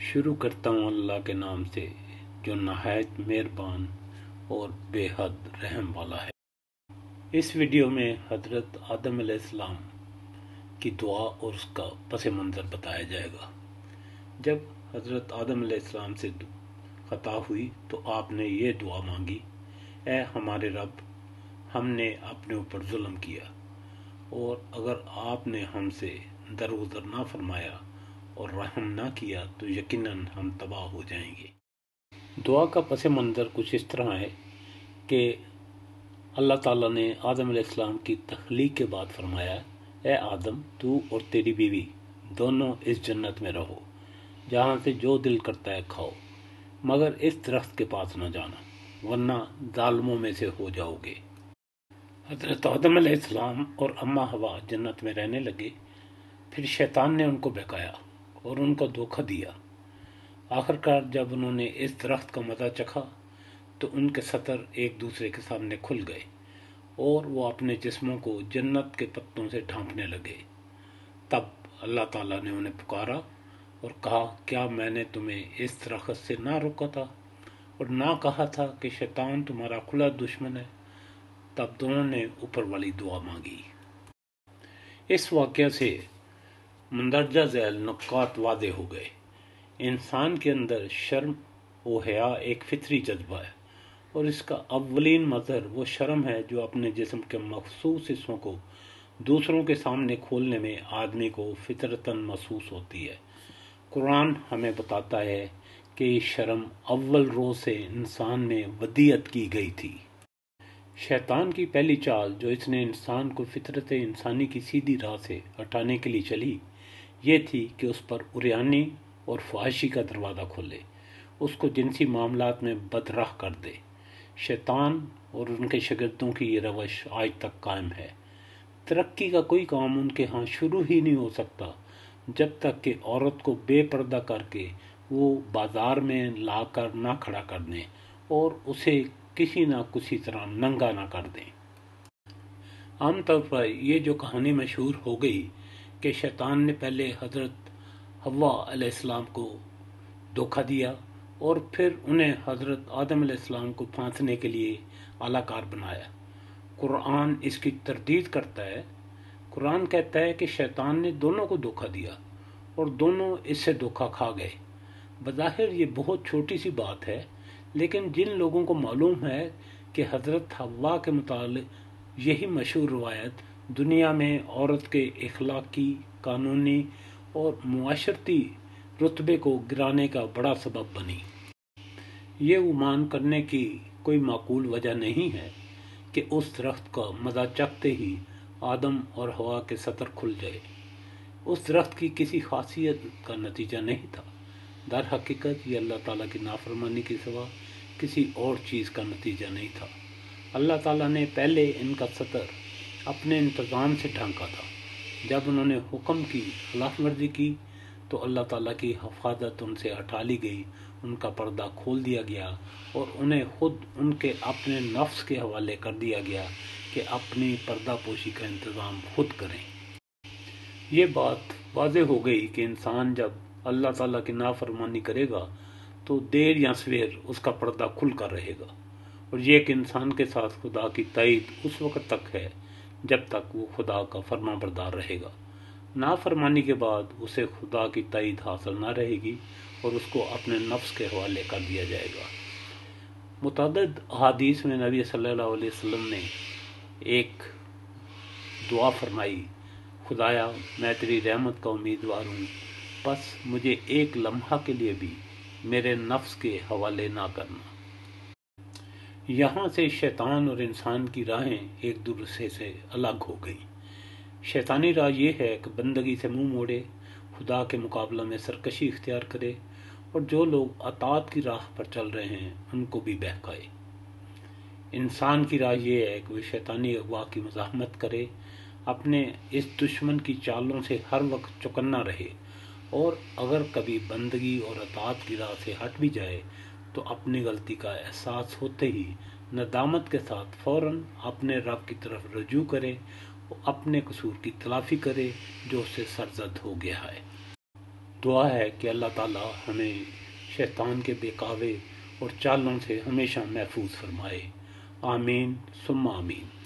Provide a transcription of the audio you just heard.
شروع کرتا ہوں اللہ کے نام سے جو نہایت مہربان اور بے حد رحم والا ہے۔ اس ویڈیو میں حضرت آدم علیہ السلام کی دعا اور اس کا پس منظر بتایا جائے گا۔ جب حضرت آدم علیہ السلام سے خطا ہوئی تو آپ نے یہ دعا مانگی: اے ہمارے رب، ہم نے اپنے اوپر ظلم کیا، اور اگر آپ نے ہم سے درگزر نہ فرمایا اور رحم نہ کیا تو یقیناً ہم تباہ ہو جائیں گے۔ دعا کا پس منظر کچھ اس طرح ہے کہ اللہ تعالیٰ نے آدم علیہ السلام کی تخلیق کے بعد فرمایا: اے آدم، تو اور تیری بیوی دونوں اس جنت میں رہو، جہاں سے جو دل کرتا ہے کھاؤ، مگر اس درخت کے پاس نہ جانا، ورنہ ظالموں میں سے ہو جاؤ گے۔ حضرت آدم علیہ السلام اور اماں حوا جنت میں رہنے لگے۔ پھر شیطان نے ان کو بہکایا اور ان کو دھوکہ دیا۔ آخرکار جب انہوں نے اس درخت کا مزہ چکھا تو ان کے سطر ایک دوسرے کے سامنے کھل گئے اور وہ اپنے جسموں کو جنت کے پتوں سے ڈھانپنے لگے۔ تب اللہ تعالیٰ نے انہیں پکارا اور کہا: کیا میں نے تمہیں اس درخت سے نہ روکا تھا اور نہ کہا تھا کہ شیطان تمہارا کھلا دشمن ہے؟ تب دونوں نے اوپر والی دعا مانگی۔ اس واقعہ سے مندرجہ ذیل نکات واضح ہو گئے۔ انسان کے اندر شرم و حیا ایک فطری جذبہ ہے، اور اس کا اولین مظہر وہ شرم ہے جو اپنے جسم کے مخصوص حصوں کو دوسروں کے سامنے کھولنے میں آدمی کو فطرتاً محسوس ہوتی ہے۔ قرآن ہمیں بتاتا ہے کہ یہ شرم اول روز سے انسان میں ودیعت کی گئی تھی۔ شیطان کی پہلی چال جو اس نے انسان کو فطرت انسانی کی سیدھی راہ سے ہٹانے کے لیے چلی، یہ تھی کہ اس پر عریانی اور فحاشی کا دروازہ کھولے، اس کو جنسی معاملات میں بدراہ کر دے۔ شیطان اور ان کے شاگردوں کی یہ روش آج تک قائم ہے۔ ترقی کا کوئی کام ان کے ہاں شروع ہی نہیں ہو سکتا جب تک کہ عورت کو بے پردہ کر کے وہ بازار میں لا کر نہ کھڑا کر دیں اور اسے کسی نہ کسی طرح ننگا نہ کر دیں۔ عام طور پر یہ جو کہانی مشہور ہو گئی کہ شیطان نے پہلے حضرت حوا علیہ السلام کو دھوکہ دیا اور پھر انہیں حضرت آدم علیہ السلام کو پھانسنے کے لیے اعلی کار بنایا، قرآن اس کی تردید کرتا ہے۔ قرآن کہتا ہے کہ شیطان نے دونوں کو دھوکہ دیا اور دونوں اس سے دھوکہ کھا گئے۔ بظاہر یہ بہت چھوٹی سی بات ہے، لیکن جن لوگوں کو معلوم ہے کہ حضرت حوا کے متعلق یہی مشہور روایت دنیا میں عورت کے اخلاقی، قانونی اور معاشرتی رتبے کو گرانے کا بڑا سبب بنی، یہ گمان کرنے کی کوئی معقول وجہ نہیں ہے کہ اس درخت کا مزہ چکھتے ہی آدم اور حوا کے سطر کھل جائے۔ اس درخت کی کسی خاصیت کا نتیجہ نہیں تھا، در حقیقت یہ اللہ تعالیٰ کی نافرمانی کے سوا کسی اور چیز کا نتیجہ نہیں تھا۔ اللہ تعالیٰ نے پہلے ان کا سطر اپنے انتظام سے ڈھانکا تھا۔ جب انہوں نے حکم کی خلاف ورزی کی تو اللہ تعالیٰ کی حفاظت ان سے ہٹا لی گئی، ان کا پردہ کھول دیا گیا اور انہیں خود ان کے اپنے نفس کے حوالے کر دیا گیا کہ اپنی پردہ پوشی کا انتظام خود کریں۔ یہ بات واضح ہو گئی کہ انسان جب اللہ تعالیٰ کی نافرمانی کرے گا تو دیر یا سویر اس کا پردہ کھل کر رہے گا، اور یہ کہ انسان کے ساتھ خدا کی تائید اس وقت تک ہے جب تک وہ خدا کا فرما بردار رہے گا۔ نافرمانی کے بعد اسے خدا کی تائید حاصل نہ رہے گی اور اس کو اپنے نفس کے حوالے کر دیا جائے گا۔ متعدد احادیث میں نبی صلی اللہ علیہ وسلم نے ایک دعا فرمائی: خدایا، میں تیری رحمت کا امیدوار ہوں، بس مجھے ایک لمحہ کے لیے بھی میرے نفس کے حوالے نہ کرنا۔ یہاں سے شیطان اور انسان کی راہیں ایک دوسرے سے الگ ہو گئیں۔ شیطانی راہ یہ ہے کہ بندگی سے منہ موڑے، خدا کے مقابلہ میں سرکشی اختیار کرے اور جو لوگ اطاعت کی راہ پر چل رہے ہیں ان کو بھی بہکائے۔ انسان کی راہ یہ ہے کہ وہ شیطانی اغوا کی مزاحمت کرے، اپنے اس دشمن کی چالوں سے ہر وقت چوکنا رہے، اور اگر کبھی بندگی اور اطاعت کی راہ سے ہٹ بھی جائے تو اپنی غلطی کا احساس ہوتے ہی ندامت کے ساتھ فوراً اپنے رب کی طرف رجوع کرے اور اپنے قصور کی تلافی کرے جو اس سے سرزد ہو گیا ہے۔ دعا ہے کہ اللہ تعالی ہمیں شیطان کے بہکاوے اور چالوں سے ہمیشہ محفوظ فرمائے۔ آمین ثم آمین۔